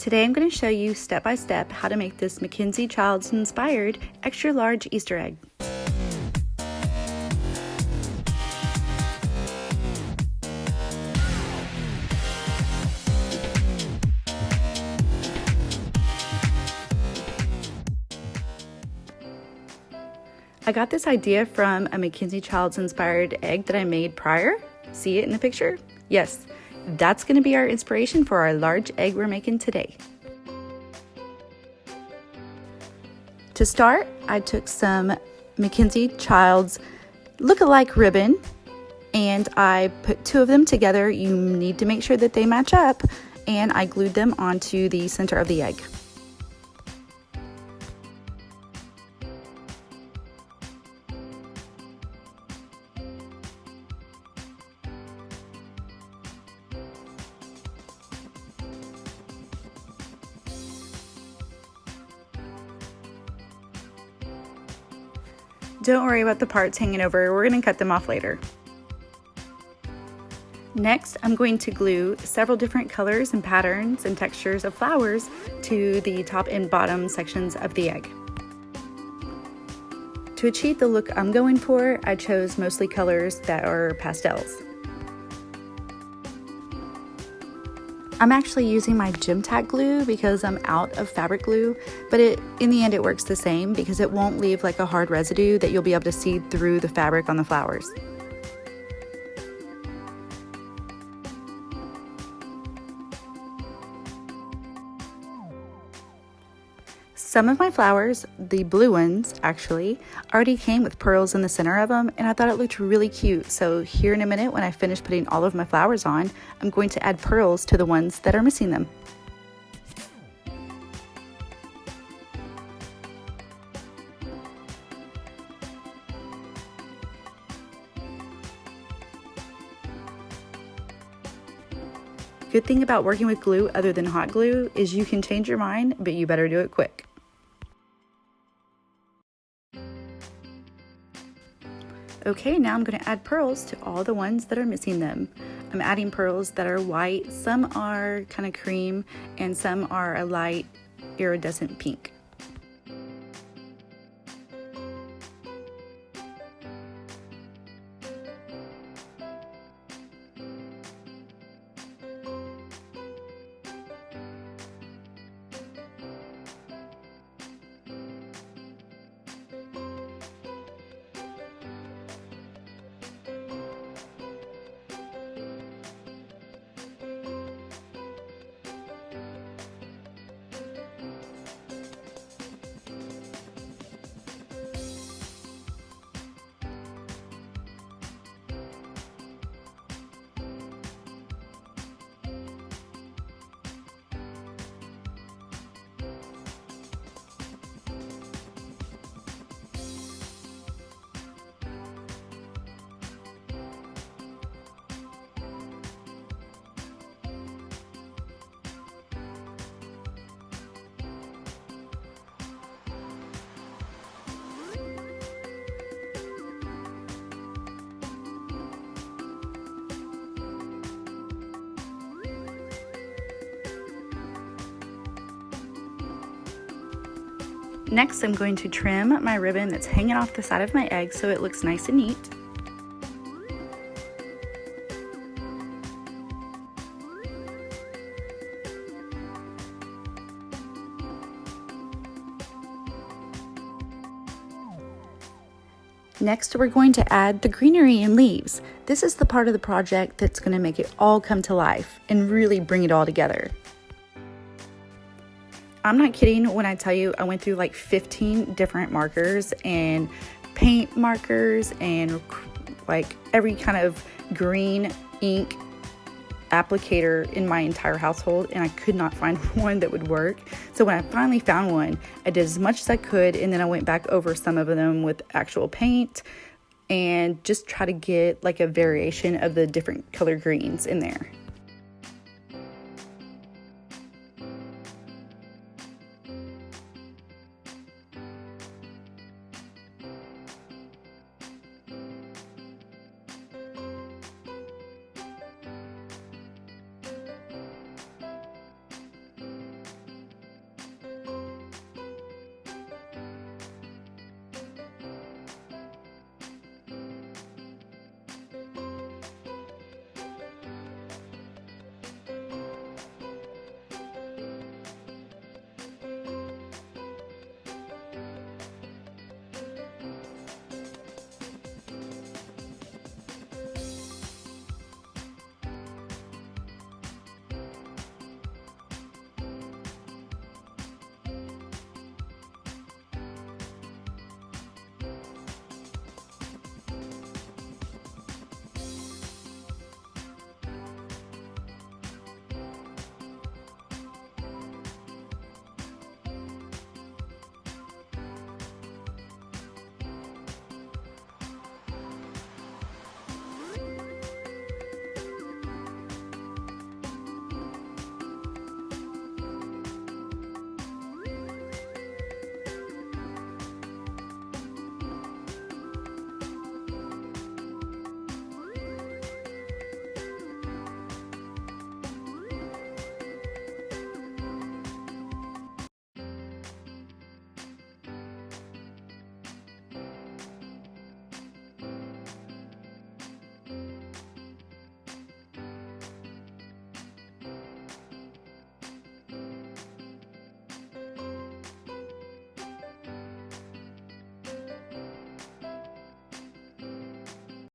Today I'm going to show you step by step how to make this Mackenzie-childs inspired extra large Easter egg. I got this idea from a Mackenzie-childs inspired egg that I made prior. See it in the picture? Yes, that's going to be our inspiration for our large egg we're making today. To start, I took some Mackenzie-childs look-alike ribbon and I put two of them together. You need to make sure that they match up, and I glued them onto the center of the egg. Don't worry about the parts hanging over, we're going to cut them off later. Next, I'm going to glue several different colors and patterns and textures of flowers to the top and bottom sections of the egg. To achieve the look I'm going for, I chose mostly colors that are pastels. I'm actually using my gem tack glue because I'm out of fabric glue, but in the end it works the same because it won't leave like a hard residue that you'll be able to see through the fabric on the flowers. Some of my flowers, the blue ones actually, already came with pearls in the center of them, and I thought it looked really cute. So here in a minute, when I finish putting all of my flowers on, I'm going to add pearls to the ones that are missing them. Good thing about working with glue other than hot glue is you can change your mind, but you better do it quick. Okay, now I'm going to add pearls to all the ones that are missing them. I'm adding pearls that are white, some are kind of cream, and some are a light iridescent pink. Next, I'm going to trim my ribbon that's hanging off the side of my egg so it looks nice and neat. Next, we're going to add the greenery and leaves. This is the part of the project that's going to make it all come to life and really bring it all together. I'm not kidding when I tell you I went through like 15 different markers and paint markers and like every kind of green ink applicator in my entire household, and I could not find one that would work. So when I finally found one, I did as much as I could, and then I went back over some of them with actual paint and just try to get like a variation of the different color greens in there.